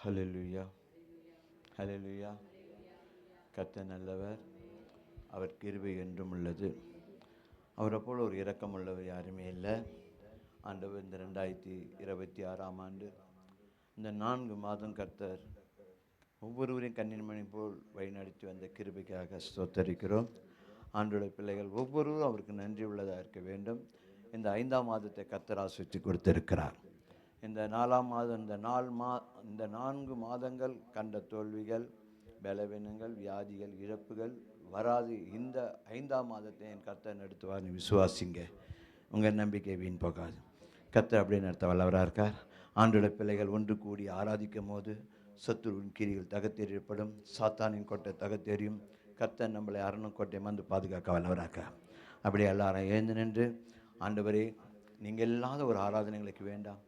ஹல்லேலூயா, ஹல்லேலூயா. கர்த்தர் நல்லவர், அவர் கிருபை என்றும் உள்ளது. அவரை போல் ஒரு இரக்கம் உள்ளவர் யாருமே இல்லை. ஆண்டவர் இந்த 2026ஆம் ஆண்டு இந்த 4 மாதம் கர்த்தர் ஒவ்வொருவரையும் கண்ணின் மணி போல் வழிநடத்தி வந்த கிருபைக்காக ஸ்தோத்தரிக்கிறோம். ஆண்டோடைய பிள்ளைகள் ஒவ்வொருவரும் அவருக்கு நன்றி உள்ளதாக இருக்க வேண்டும். இந்த 5ஆம் மாதத்தை கர்த்தர் ஆசீர்வதித்து கொடுத்திருக்கிறார். இந்த 4ஆம் மாதம் இந்த 4 மாதங்கள் கண்ட தோல்விகள், பலவீனங்கள், வியாதிகள், இழப்புகள் வராது. இந்த 5ஆம் மாதத்தை என் கர்த்தர் நடத்துவார். நீ விசுவாசிங்க, உங்கள் நம்பிக்கை வீண் போகாது. கர்த்தர் அப்படியே நடத்த வல்லவராக இருக்கார். ஆண்டோட பிள்ளைகள் ஒன்று கூடி ஆராதிக்கும் போது சத்துருவின் கிரிகள் தகத்தெறியப்படும், சாத்தானின் கோட்டை தகத்தெறியும். கர்த்தர் நம்மளை அரண்கோட்டை வந்து பாதுகாக்க வல்லவராக. அப்படியே எல்லாரும் எழுந்து நின்று, ஆண்டவரே நீங்கள் இல்லாத ஒரு ஆராதனைகளுக்கு வேண்டாம்.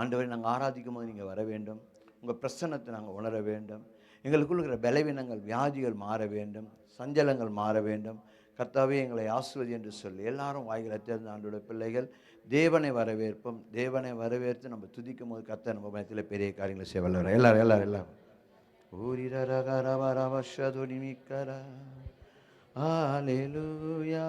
ஆண்டவரே நாங்கள் ஆராதிக்கும் போது நீங்கள் வர வேண்டும். உங்கள் பிரசன்னத்தை நாங்கள் உணர வேண்டும். எங்களுக்குள்ள இருக்கிற பலவீனங்கள், வியாதிகள் மாற வேண்டும், சஞ்சலங்கள் மாற வேண்டும். கர்த்தாவே எங்களை ஆசீர்வதி என்று சொல்லி எல்லாரும் வாய்களை தேர்ந்த ஆண்டோட பிள்ளைகள் தேவனை வரவேற்போம். தேவனை வரவேற்று நம்ம துதிக்கும் போது கர்த்தர் நம்ம மனத்தில் பெரிய காரியங்களை செய்ய வல்லவர். எல்லாரும் ஹல்லேலூயா.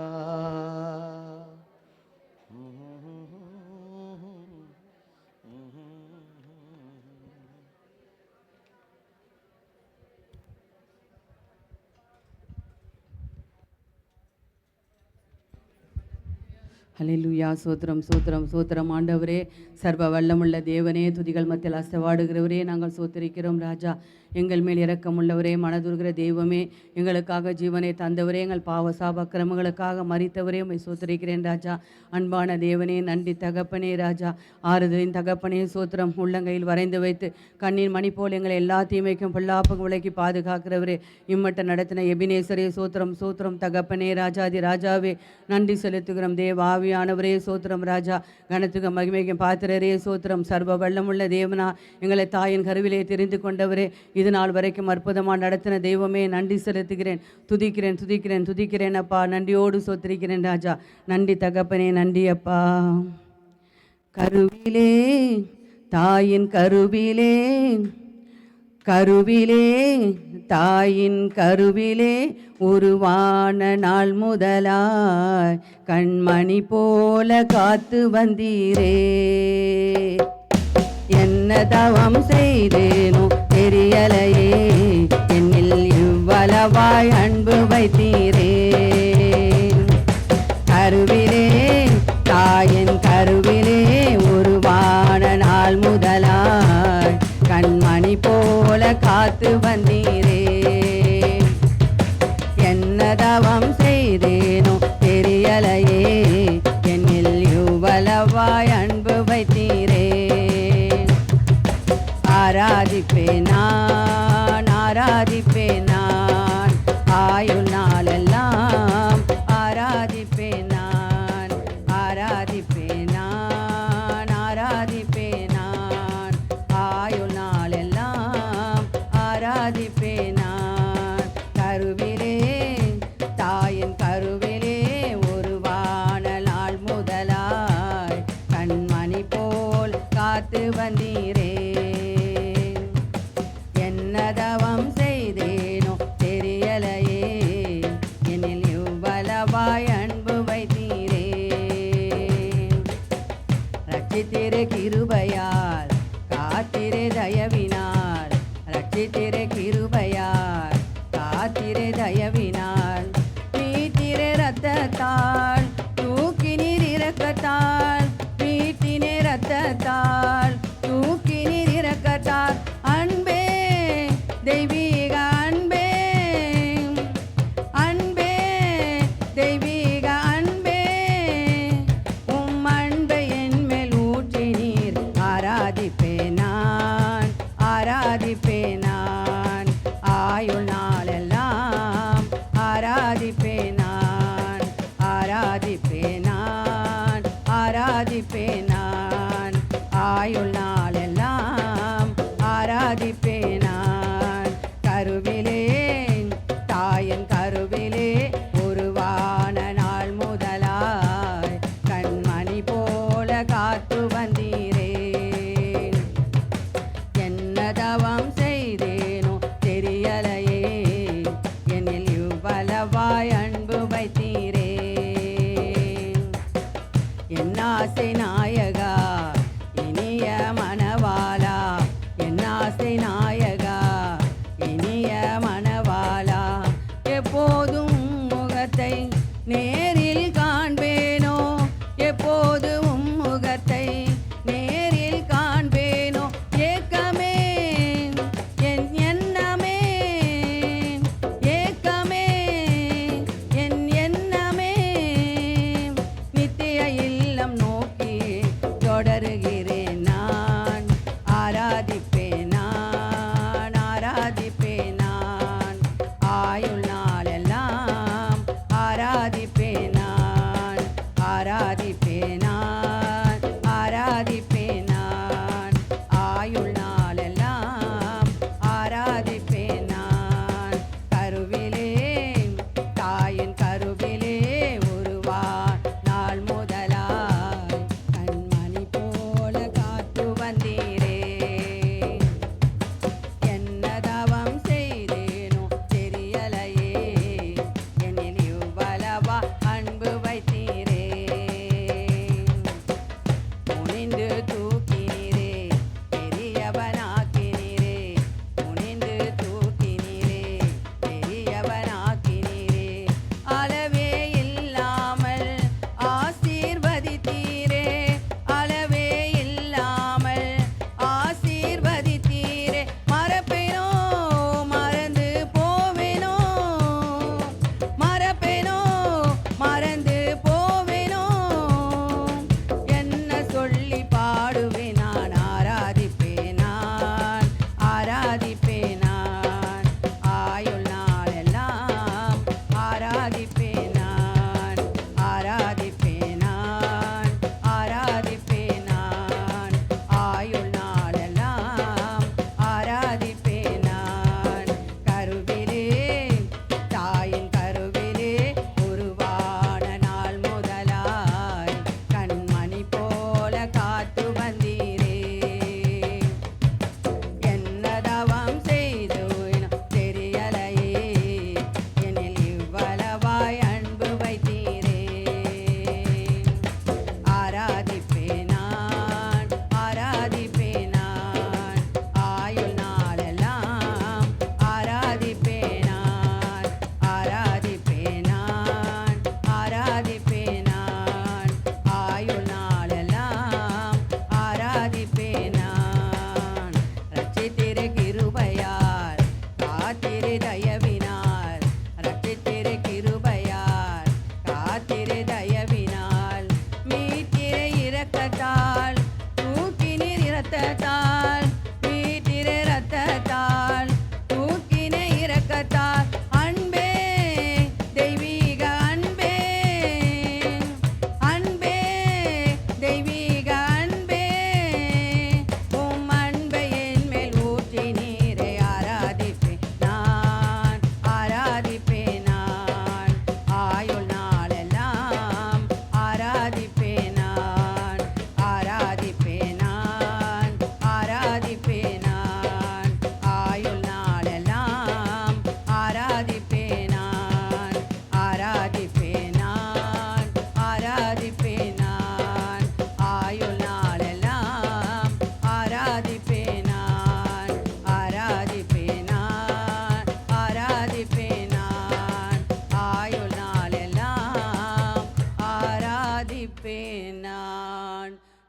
ஹல்லேலூயா. சோத்திரம் சோத்திரம் சோத்திரம். ஆண்டவரே, சர்வ வல்லமுள்ள தேவனே, துதிகள் மத்தியில் அசைவாடுகிறவரே, நாங்கள் சோத்திரிக்கிறோம். ராஜா, எங்கள் மேல் இரக்கமுள்ளவரே, மனதுருகிற தெய்வமே, எங்களுக்காக ஜீவனை தந்தவரே, எங்கள் பாவ சாபக்கிரமங்களுக்காக மரித்தவரே, உம்மை சோத்திரிக்கிறேன். ராஜா, அன்பான தேவனே, நன்றி தகப்பனே. ராஜா, ஆறுதலின் தகப்பனே, சோத்திரம். உள்ளங்கையில் வரைந்து வைத்து கண்ணின் மணி போல் எங்களை எல்லா தீமைக்கும் பொல்லாப்பும் விலக்கி பாதுகாக்கிறவரே, இம்மட்ட நடத்தின எபினேசரே, சோத்திரம் சோத்திரம் தகப்பனே. ராஜாதி ராஜாவே, நன்றி செலுத்துகிறோம். தேவாவியானவரே, சோத்திரம். ராஜா, கனத்துக்கு மகிமைக்கும் பாத்திரரே, சோத்திரம். சர்வ வல்லமுள்ள தேவனா, எங்களை தாயின் கருவிலே தெரிந்து கொண்டவரே, இது நாள் வரைக்கும் அற்புதமாக நடத்தின தெய்வமே, நன்றி செலுத்துகிறேன். துதிக்கிறேன் துதிக்கிறேன் துதிக்கிறேன் அப்பா. நன்றியோடு சோத்திரிக்கிறேன் ராஜா. நன்றி தகப்பனே, நன்றி அப்பா. கருவிலே, தாயின் கருவிலே, கருவிலே, தாயின் கருவிலே உருவான நாள் முதலாய் கண்மணி போல காத்து வந்தீரே. என்ன தவம் செய்தேனோ தெரியலையே, என்னில் இவ்வளவாய் அன்பு வைத்தீரே. கருவிலே, தாயின் கருவிலே உருவான நாள் முதலாய் கண்மணி போல காத்து வந்தீரே. என்ன தவம் செய்தேனோ தெரியலையே, என்னில் இவ்வளவாய் அன்பு வைத்தீரே. ஆராதிப்பேன் நான், ஆராதிப்பேன் நான், ஆயுள் நாளெல்லாம் ஆராதிப்பேன் நான், ஆராதிப்பேன் நான், ஆராதிப்பேன் நான், ஆயுள் நாளெல்லாம் ஆராதிப்பேன் நான். கருவிலே, தாயின் கருவிலே உருவான நாள் முதலாய் கண்மணி போல் காத்து வந்தீரே. தவம் செய்தேனோ தெரியலையே, என்னில் இவ்வளவாய் அன்பு வைத்தீரே. ரட்சித்திரு கிருபையால், காத்திரு தயவினால், ரட்சித்திரு கிருபையால், காத்திரு தயவினால், மீட்டிரு ரத்தத்தால், தூக்கினீர் இரக்கத்தால், மீட்டினே ரத்தத்தால், தூக்கினீர் இரக்கத்தால். அன்பே, தெய்வீக அன்பே, அன்பே, தெய்வீக அன்பே, உம் அன்பை என் மேல் ஊற்றினீர். ஆராதிப்பேன் நான், ஆராதிப்பேன் நான், ஆயுள் நாளெல்லாம் ஆராதிப்பேன் நான், ஆராதிப்பேன் நான், ஆராதிப்பேன் நான், ஆயுள் நாளெல்லாம் ஆராதிப்பேன் நான். கருவிலே, தாயின் கருவிலே உருவான நாள் முதலாய் கண்மணி போல காத்து வந்தீரே. என்ன தவம்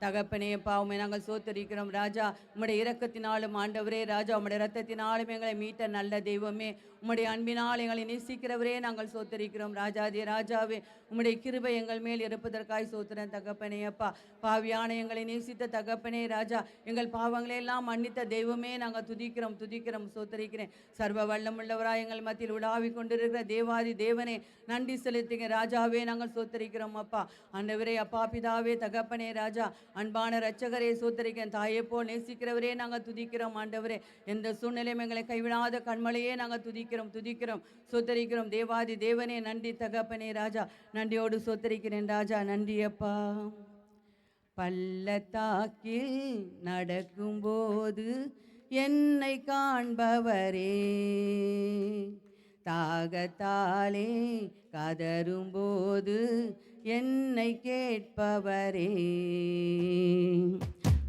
தகப்பனே அப்பா உம்மை நாங்கள் சோத்தரிக்கிறோம் ராஜா. உம்முடைய இரக்கத்தினாலும் ஆண்டவரே ராஜா, உம்முடைய இரத்தத்தினாலும் எங்களை மீட்ட நல்ல தெய்வமே, உம்முடைய அன்பினால் எங்களை நேசிக்கிறவரே நாங்கள் சோத்தரிக்கிறோம் ராஜாதி ராஜாவே. உம்முடைய கிருபை எங்கள் மேல் இருப்பதற்காய் சோத்திரம் தகப்பனே அப்பா. பாவியான எங்களை நேசித்த தகப்பனே ராஜா, எங்கள் பாவங்களை எல்லாம் மன்னித்த தெய்வமே நாங்கள் துதிக்கிறோம் துதிக்கிறோம் சோத்தரிக்கிறேன். சர்வ வல்லமுள்ளவராய் எங்கள் மத்தியில் உலாவி கொண்டிருக்கிற தேவாதி தேவனே நன்றி செலுத்துங்க ராஜாவே, நாங்கள் சோத்தரிக்கிறோம் அப்பா. ஆண்டவரே அப்பா பிதாவே தகப்பனே ராஜா, அன்பான இரட்சகரே சோத்தரிக்கிறேன். தாயை போல் நேசிக்கிறவரே நாங்கள் துதிக்கிறோம் ஆண்டவரே. எந்த சூழ்நிலையும் எங்களை கைவிடாத கண்மலையே நாங்கள் துதிக்கிறோம் துதிக்கிறோம் சோத்தரிக்கிறோம் தேவாதி தேவனே. நன்றி தகப்பனே ராஜா, நன்றியோடு சோத்தரிக்கிறேன் ராஜா. நன்றி அப்பா. பள்ளத்தாக்கில் நடக்கும்போது என்னை காண்பவரே, தாகத்தாலே கதரும்போது என்னை கேட்பவரே.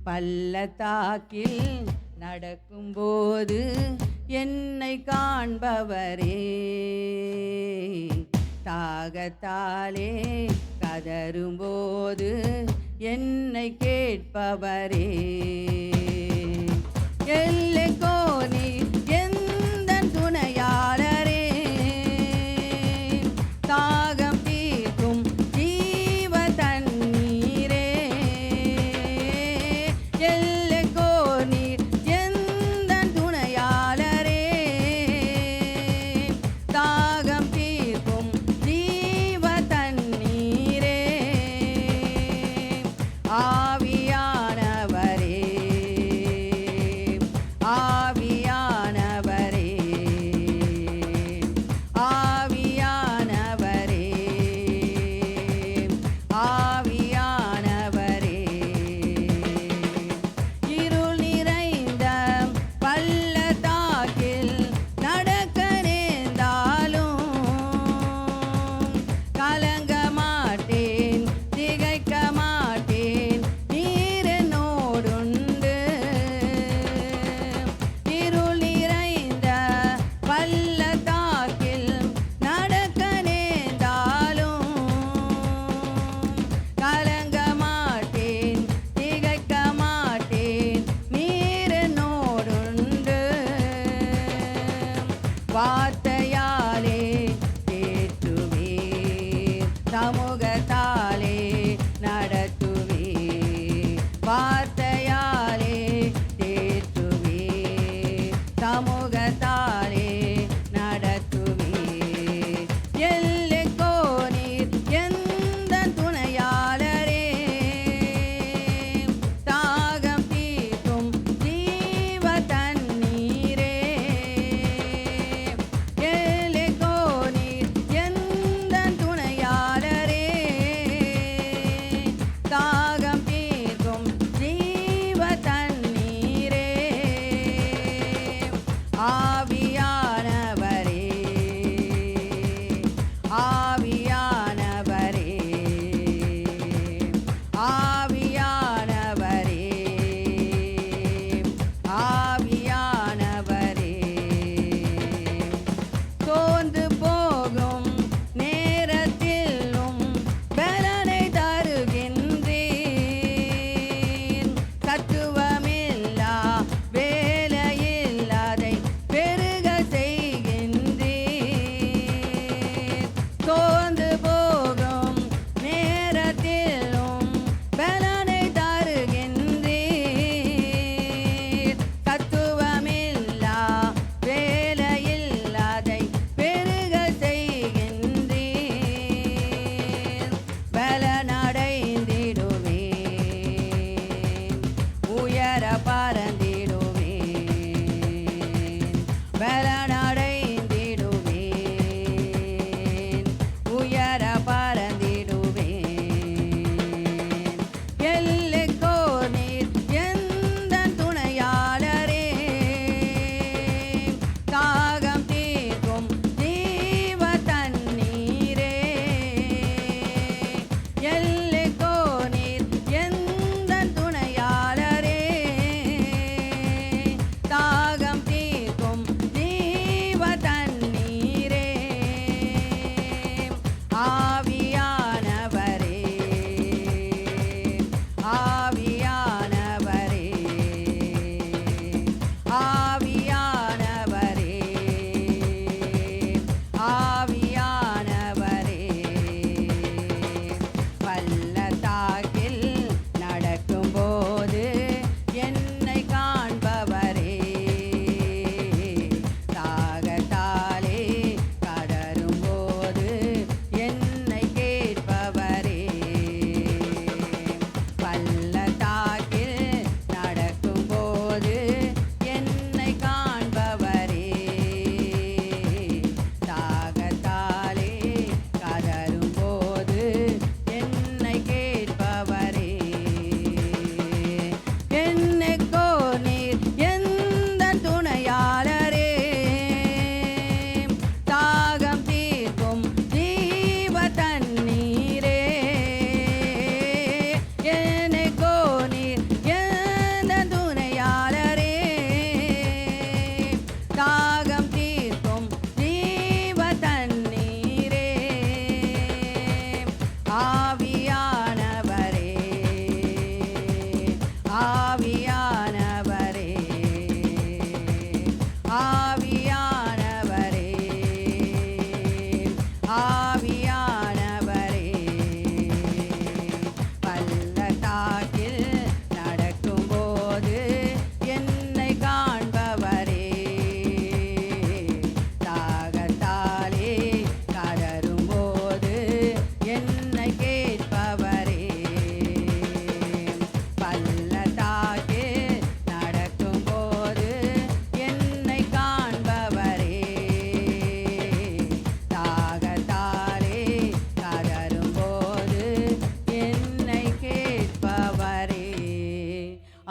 பள்ளத்தாக்கில் நடக்கும்போது என்னை காண்பவரே, தாகத்தாலே கதரும்போது என்னை கேட்பவரே. எல்லைக்கோ நீர் எந்தன் துணையாளரே, தாகம் தீர்க்கும் ஜீவ தண்ணீரே. எல்லைக்கோ நீர் எந்தன் துணையாளரே, தாகம் தீர்க்கும் ஜீவ தண்ணீரே. ஆவியானவரே ஆவியானவரே ஆவியானவரே ஆவியானவரே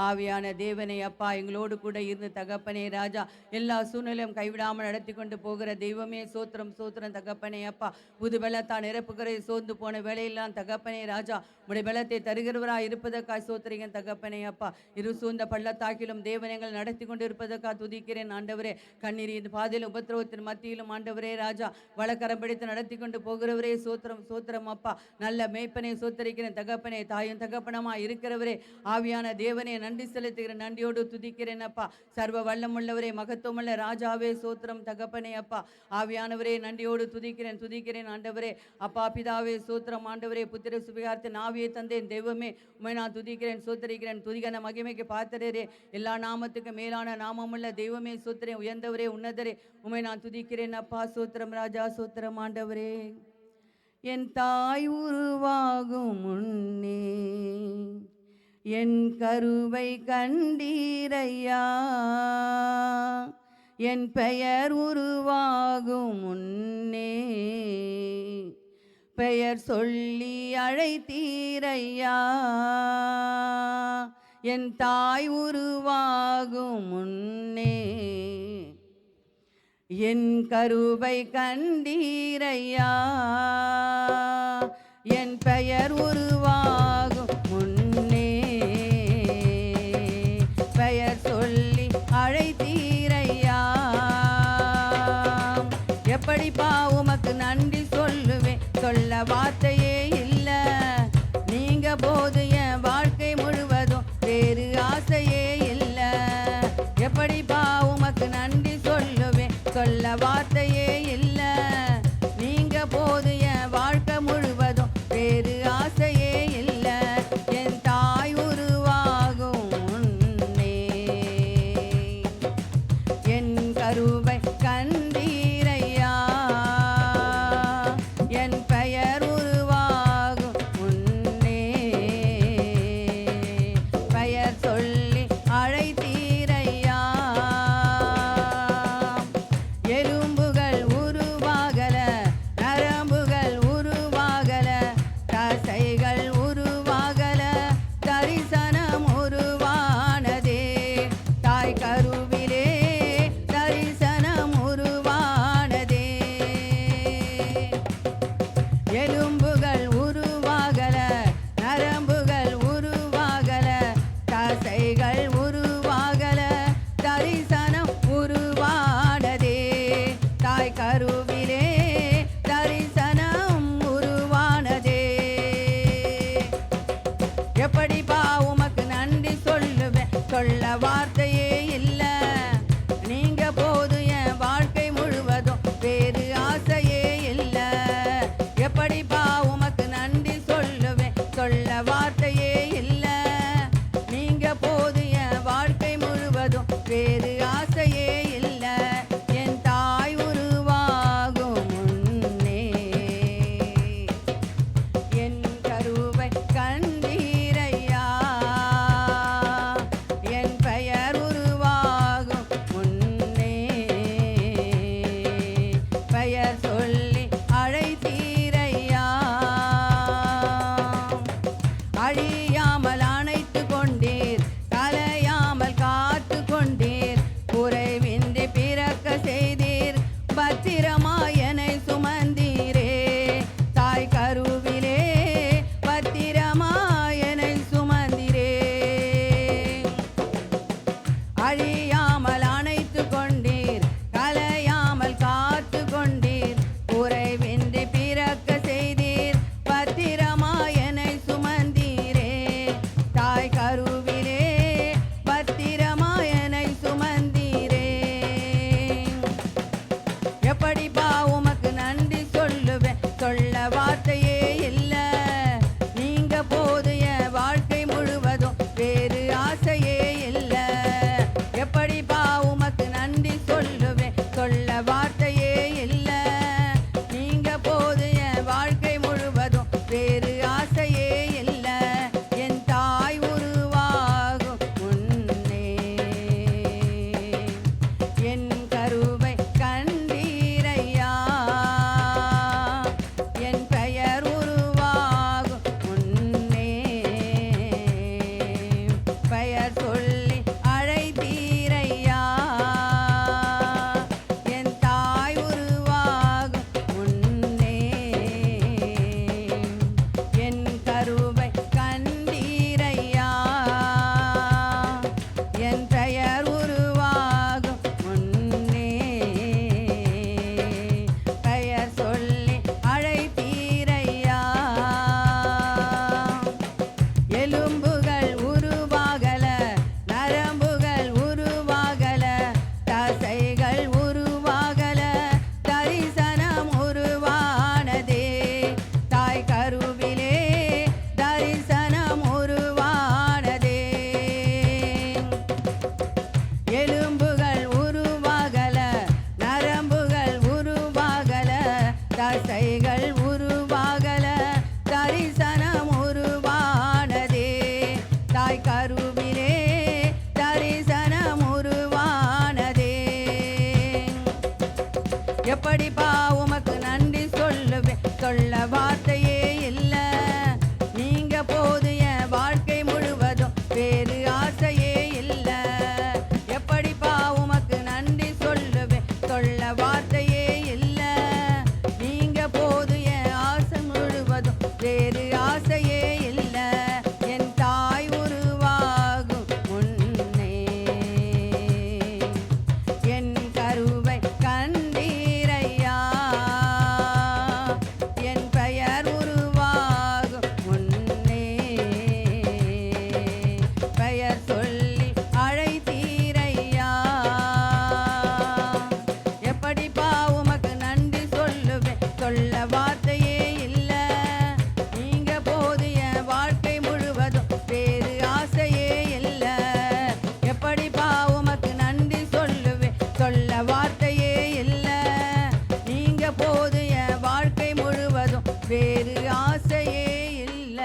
ஆவியான தேவனே அப்பா எங்களோடு கூட இருந்து தகப்பனே ராஜா எல்லா சூழ்நிலையும் கைவிடாமல் நடத்தி கொண்டு போகிற தெய்வமே சோத்திரம் சோத்திரம் தகப்பனே அப்பா புது பலத்தான் நிரப்புகிற சோர்ந்து போன வேலையெல்லாம் தகப்பனே ராஜா உடைய பலத்தை தருகிறவராய் இருப்பதற்காய் சோத்திரிகன் தகப்பனே அப்பா இரு சூழ்ந்த பள்ளத்தாக்கிலும் தேவனங்கள் நடத்தி கொண்டு இருப்பதற்காக துதிக்கிறேன் ஆண்டவரே. கண்ணீரின் பாதையில் உபத்திரவத்தின் மத்தியிலும் ஆண்டவரே ராஜா வழக்கரம் பிடித்து நடத்தி கொண்டு போகிறவரே சோத்திரம் சோத்திரம் அப்பா நல்ல மேய்ப்பனை சோத்தரிக்கிறேன் தகப்பனே. தாயும் தகப்பனமா இருக்கிறவரே ஆவியான தேவனே நன்றி செலுத்துகிறேன், நன்றியோடு துதிக்கிறேன் அப்பா. சர்வ வல்லமுள்ளவரே மகத்துவமுள்ள ராஜாவே சோத்திரம் தகப்பனே அப்பா. ஆவியானவரே நன்றியோடு துதிக்கிறேன் துதிக்கிறேன் ஆண்டவரே அப்பா. பிதாவே சோத்திரம் ஆண்டவரே. புத்திர சுவிகாரத்தின் ஆவியை தந்தேன் தெய்வமே உண்மை நான் துதிக்கிறேன் சோத்தரிக்கிறேன். துதிகன மகிமைக்கு பாத்திரரே எல்லா நாமத்துக்கு மேலான நாமமுள்ள தெய்வமே சோத்திரேன். உயர்ந்தவரே உன்னதரே உண்மை நான் துதிக்கிறேன் அப்பா. சோத்திரம் ராஜா சோத்திரம் ஆண்டவரே. என் தாய் உருவாகும் முன்னே என் கருவை கண்டீரையா, என் பெயர் உருவாகும் முன்னே பெயர் சொல்லி அழைத்தீரையா. என் தாய் உருவாகும் முன்னே என் கருவை கண்டீரையா, என் பெயர் உருவாகும் முன்னே பெயர் சொல்லி அழைத்தீரையா. எப்படிப்பா உமக்கு நன்றி சொல்லுவேன், சொல்ல வார்த்தையே இல்லை. நீங்க போது என் வாழ்க்கை முழுவதும் வேறு ஆசையே இல்லை. எப்படிப்பா உமக்கு நன்றி சொல்லுவேன், சொல்ல வார்த்தையே இல்லை. நீங்க போது என் வாழ்க்கை முழுவதும் வேறு ஆசையே இல்லை. என் தாய் உருவாகும் முன்னே என் கருவை கண்டீரையா, என் பெயர் உருவாகும் முன்னே பெயர் சொல்லி அழைத்தீரையா. எலும்புகள் உருவாகல, நரம்புகள் உருவாகல, தசைகள் உருவாகல, தரிசனம் உருவானதே. தாய் கருவிலே தரிசனம் உருவானதே. எலும்புகள் உருவாகல, நரம்புகள் உருவாகல, தசைகள் உருவாகல, தரிசனம் உருவானதே. தாய் கருவிலே தரிசனம் உருவானதே. எப்படிப்பா உமக்கு நன்றி சொல்லுவேன், சொல்ல வார்த்தையே இல்லை. நீங்க போது என் வாழ்க்கை முழுவதும் வேறு ஆசையே இல்லை. எப்படிப்பா உமக்கு நன்றி சொல்லுவேன், சொல்ல வார்த்தையே இல்லை. நீங்க போது என் வாழ்க்கை முழுவதும் வேறு ஆசையே இல்லை. என் தாய் உருவாகும் முன்னே என் கருவை கண்டீரையா, என் பெயர் உருவாகும் முன்னே பெயர் சொல்லி அழைத்தீரையா. அழியாமல் அணைத்து கொண்டீர், கலையாமல் காத்து கொண்டீர், குறைவின்றி பிறக்க செய்தீர், பத்திரமாயனை சுமந்தீரே. தாய் கருவிலே பத்திரமாயனை சுமந்தீரே. அழியாமல் அணைத்து கொண்டீர், கலையாமல் காத்து கொண்டீர், குறைவின்றி பிறக்க செய்தீர், பத்திரமாயனை சுமந்தீரே. தாய் கருவிலே பத்திரமாயனை சுமந்தீரே. எப்படிப்பா உமக்கு நன்றி சொல்லுவேன், சொல்ல வார்த்தையே இல்லை. நீங்க போது என் வாழ்க்கை முழுவதும் வேறு ஆசையே இல்லை. எப்படி பெயர் சொல்லி அழைத்தீரையா. என் தாய் உருவாகும் முன்னே என் கருவை கண்டீரையா. என் பெயர் உருவாகும் முன்னே பெயர் சொல்லி அழைத்தீரையா. எலும்புகள் உருவாகல, நரம்புகள் உருவாகல, தசைகள் உருவாகல, தரிசனம் உருவானதே. தாய் கருவிலே தரிசனம் உருவானதே. எலும்புகள் உருவாகல, நரம்புகள் உருவாகல, தசைகள் உருவாகல, தரிசனம் உருவானதே. தாய் கருவிலே தரிசனம் உருவானதே. எப்படிப்பா உமக்கு நன்றி சொல்லுவேன், சொல்ல வார்த்தையே இல்ல. நீங்க போது என் வாழ்க்கை முழுவதும் வேறு ஆசையே இல்ல. எப்படிப்பா உமக்கு நன்றி சொல்லுவேன், சொல்ல வார்த்தையே இல்ல. நீங்க போது என் ஆசை முழுவதும் வேறு ஆசையே இல்ல. என் தாய் உருவாகும் முன்னே என் கருவை கண்டீரையா. என் பெயர் உருவாகும் முன்னே பெயர் சொல்லி அழைத்தீரையா. எப்படிப்பா உமக்கு நன்றி சொல்லுவேன், சொல்ல வார்த்தையே இல்ல. நீங்க போது என் வாழ்க்கை முழுவதும் வேறு ஆசையே இல்ல. எப்படிப்பா உமக்கு நன்றி சொல்லுவேன், சொல்ல வார்த்தையே இல்ல. நீங்க போது என் வாழ்க்கை முழுவதும் வேறு ஆசையே இல்ல.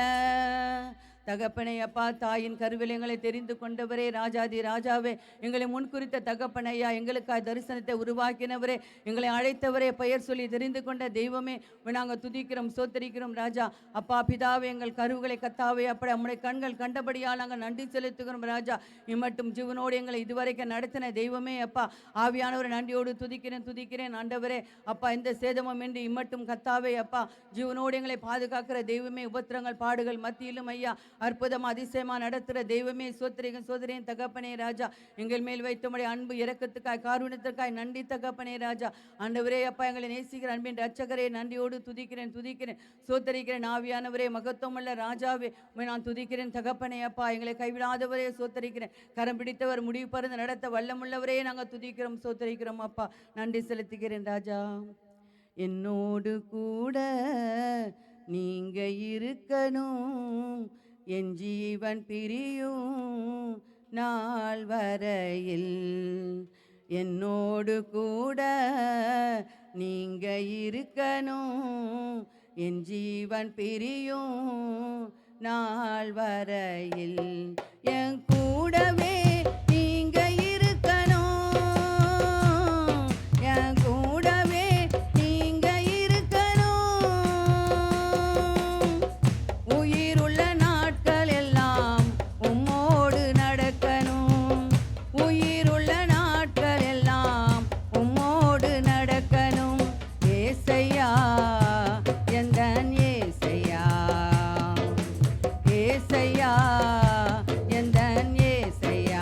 தகப்பனை அப்பா, தாயின் கருவில் எங்களை தெரிந்து கொண்டவரே, ராஜாதி ராஜாவே, எங்களை முன்குறித்த தகப்பனையா, எங்களுக்காய் தரிசனத்தை உருவாக்கினவரே, எங்களை அழைத்தவரே, பெயர் சொல்லி தெரிந்து கொண்ட தெய்வமே, நாங்கள் துதிக்கிறோம், சோத்தரிக்கிறோம் ராஜா. அப்பா பிதாவே, எங்கள் கருவுகளை கத்தாவே, அப்படி நம்முடைய கண்கள் கண்டபடியால் நாங்கள் நன்றி செலுத்துகிறோம் ராஜா. இம்மட்டும் ஜீவனோடு எங்களை இதுவரைக்கும் நடத்தின தெய்வமே அப்பா, ஆவியானவர் நன்றியோடு துதிக்கிறேன் ஆண்டவரே. அப்பா, எந்த சேதமும் என்று இம்மட்டும் கத்தாவே அப்பா, ஜீவனோடு எங்களை பாதுகாக்கிற தெய்வமே, உபத்திரங்கள் பாடுகள் மத்தியிலும் ஐயா அற்புதம் அதிசயமா நடத்துகிற தெய்வமே, சோதரியின் தகப்பனே ராஜா. எங்கள் மேல் வைத்தமுடைய அன்பு இரக்கத்துக்காய் காருண்யத்திற்காய் நன்றி தகப்பனே ராஜா. ஆண்டவரே அப்பா, எங்களை நேசிக்கிற அன்பின் ரட்சகரே, நன்றியோடு துதிக்கிறேன் சோத்தரிக்கிறேன். ஆவியானவரே, மகத்துவமுள்ள ராஜாவே, நான் துதிக்கிறேன் தகப்பனே அப்பா. எங்களை கைவிடாதவரே சோத்தரிக்கிறேன். கரம் பிடித்தவர், முடிவு பருந்து நடத்த வல்லமுள்ளவரே, நாங்கள் துதிக்கிறோம் சோத்தரிக்கிறோம் அப்பா. நன்றி செலுத்துகிறேன் ராஜா. என்னோடு கூட நீங்க இருக்கணும், என் ஜீவன் பிரியும் நாள் வரையில். என்னோடு கூட நீங்க இருக்கணும், என் ஜீவன் பிரியும் நாள் வரையில். என் கூடவே நீங்க இருக்கணும், என் கூடவே நீங்க இருக்கணும். உயிருள்ள நாட்கள் எல்லாம் உம்மோடு நடக்கணும், உயிருள்ள நாட்கள் எல்லாம் உம்மோடு நடக்கணும். ஏசையா எந்தன் ஏசையா, ஏசையா எந்தன் ஏசையா,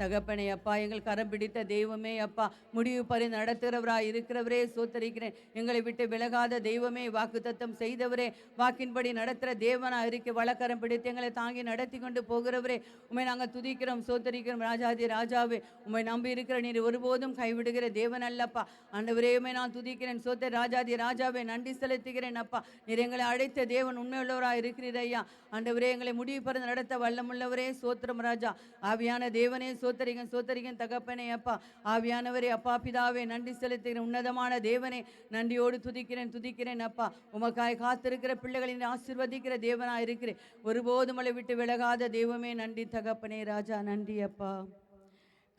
தகப்பனே அப்பா, எங்கள் கரம் பிடித்த தெய்வமே அப்பா, முடிவு பறி நடத்துகிறவராய் இருக்கிறவரே சோத்தரிக்கிறேன். எங்களை விட்டு விலகாத தெய்வமே, வாக்குத்தத்தம் செய்தவரே, வாக்கின்படி நடத்துகிற தேவனா இருக்க வழக்கரம் பிடித்து எங்களை தாங்கி நடத்தி கொண்டு போகிறவரே, உண்மை நாங்கள் துதிக்கிறோம் சோத்தரிக்கிறோம். ராஜாதி ராஜாவே, உண்மை நம்பி இருக்கிற நீர் ஒருபோதும் கைவிடுகிற தேவன் அல்லப்பா. ஆண்டவரே, உண்மை நான் துதிக்கிறேன் சோத்த ராஜாதி ராஜாவே, நன்றி செலுத்துகிறேன் அப்பா. நீர் எங்களை அழைத்த தேவன் உண்மையுள்ளவராக இருக்கிறீர் ஐயா. ஆண்டவரே, எங்களை முடிவு பறந்து நடத்த வல்லமுள்ளவரே சோத்திரம் ராஜா. ஆவியான தேவனே சோத்தரிகன் சோத்தரிகன் தகப்பனே அப்பா. ஆவியானவரே அப்பா பிதாவே, நன்றி செலுத்துகிறேன். உன்னதமான தேவனே, நன்றியோடு துதிக்கிறேன் துதிக்கிறேன் அப்பா. உமக்காய் காத்திருக்கிற பிள்ளைகளின் ஆசீர்வதிக்கிற தேவனா இருக்கிறேன். ஒருபோதும் மலை விட்டு விலகாத தெய்வமே, நன்றி தகப்பனே ராஜா, நன்றி அப்பா.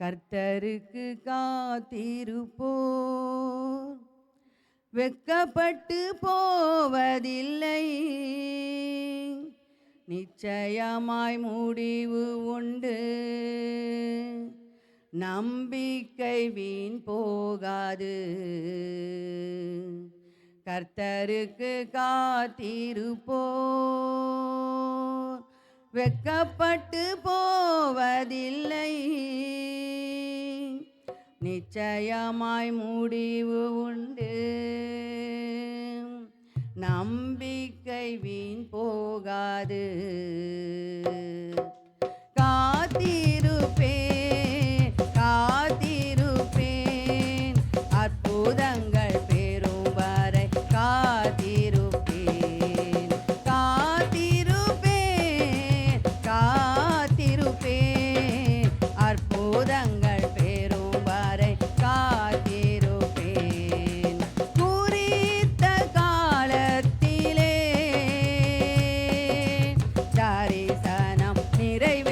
கர்த்தருக்கு காத்திருப்போர் வெட்கப்பட்டு போவதில்லை, நிச்சயமாய் முடிவு உண்டு, நம்பிக்கை வீண் போகாது. கர்த்தருக்கு காத்திருப்போர் வெட்கப்பட்டு போவதில்லை, நிச்சயமாய் முடிவு உண்டு, நம்பிக்கை வீண் போகாது. காத்திருப்பேன் காத்திருப்பேன், அற்புதங்கள் பெறும் வரை காத்திருப்பேன். காத்திருப்பேன் காத்திருப்பேன், அற்புதங்கள் பெறும் வரை காத்திருப்பேன். குறித்த காலத்திலே தரிசனம் நிறைவேற்றுவார்.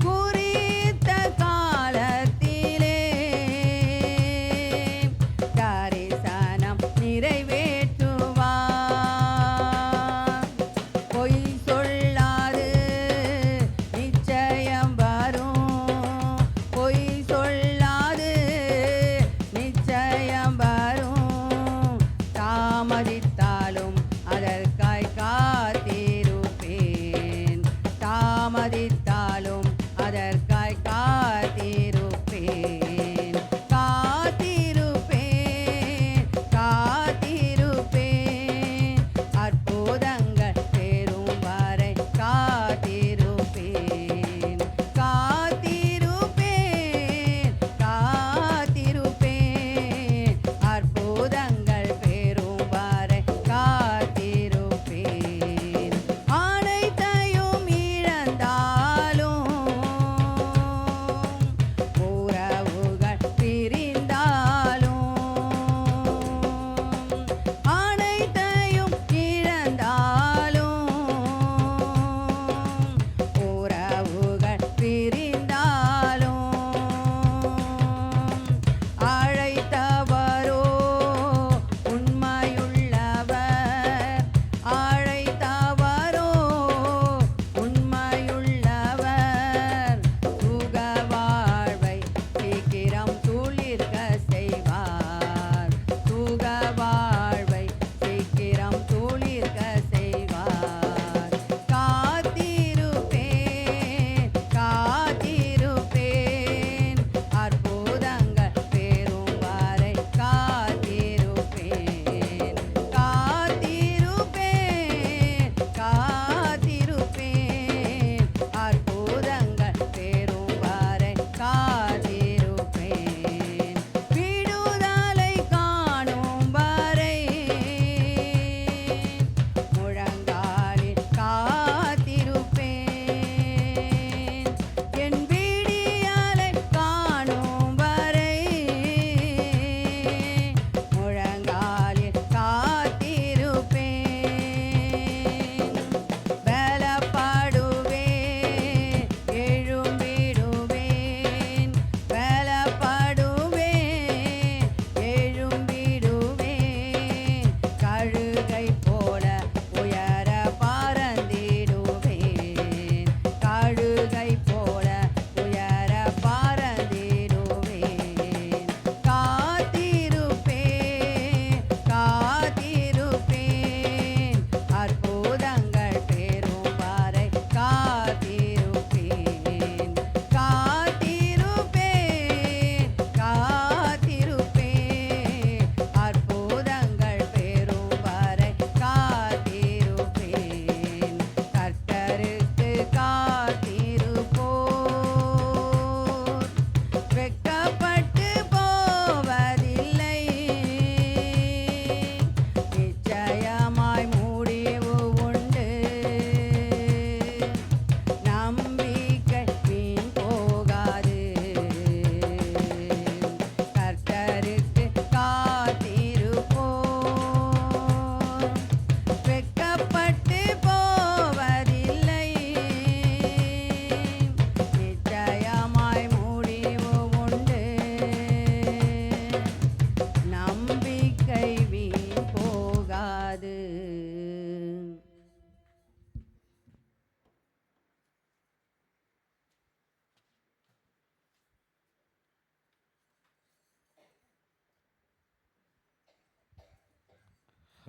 குறித்த காலத்திலே தரிசனம் நிறைவேற்றுவார். பொய் சொல்லாது நிச்சயம் வரும், பொய் சொல்லாது நிச்சயம் வரும், தாமதித்தாலும் அதற்காய் காத்திருப்பேன், தாமதித்தாலும் அதற்காய் காத்திருப்பேன். காத்திருப்பேன் காத்திருப்பேன், அற்புதங்கள் பெறும் வரை காத்திருப்பேன். காத்திருப்பேன் காத்திருப்பேன், அற்புதங்கள் பெறும் வரை காத்திருப்பேன். அனைத்தையும் இழந்தாலும், உறவுகள் பிரிந்தாலும், அனைத்தையும் இழந்தாலும், உறவுகள் பிரிந்தாலும், அழைத்தவரோ உண்மையுள்ளவர், அழைத்தவரோ உண்மையுள்ளவர்,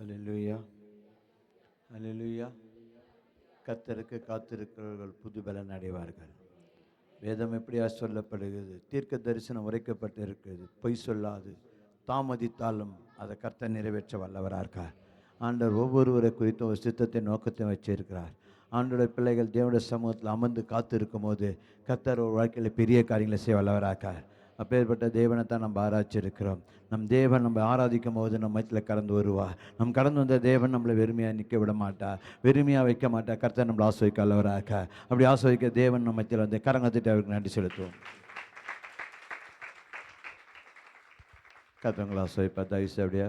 ஹல்லேலூயா, ஹல்லேலூயா. கர்த்தருக்கு காத்திருக்கிறவர்கள் புது பலன் அடைவார்கள். வேதம் எப்படியா சொல்லப்படுகிறது? தீர்க்க தரிசனம் உரைக்கப்பட்டு இருக்கிறது. பொய் சொல்லாது, தாமதித்தாலும் அதை கர்த்தர் நிறைவேற்ற வல்லவராக இருக்கார். ஆண்டவர் ஒவ்வொருவரை குறித்தும் ஒரு சித்தத்தை நோக்கத்தை வச்சிருக்கிறார். ஆண்டோடைய பிள்ளைகள் தேவனுடைய சமூகத்தில் அமர்ந்து காத்து இருக்கும் போது கர்த்தர் ஒரு வாழ்க்கையில் பெரிய காரியங்களை செய்ய வல்லவராக்கார். அப்பேற்பட்ட தேவனை தான் நம்ம ஆராய்ச்சிருக்கிறோம். நம் தேவன் நம்ம ஆராதிக்கும் போது நம்ம மத்தியில் கடந்து வருவார். நம் கடந்து வந்த தேவன் நம்மளை வெறுமையாக நிற்க விட மாட்டார், வெறுமையாக வைக்க மாட்டார். கர்த்தர் நம்மளை ஆஸ்வதிக்க வல்லவராக்க. அப்படி ஆஸ்வதிக்க தேவன் நம்ம மத்தியில் வந்து கரங்கத்திட்டு அவருக்கு நன்றி செலுத்துவோம். கர்த்தர் உங்களை ஆஸ்வதிப்பார். தயவுசெய்து அப்படியே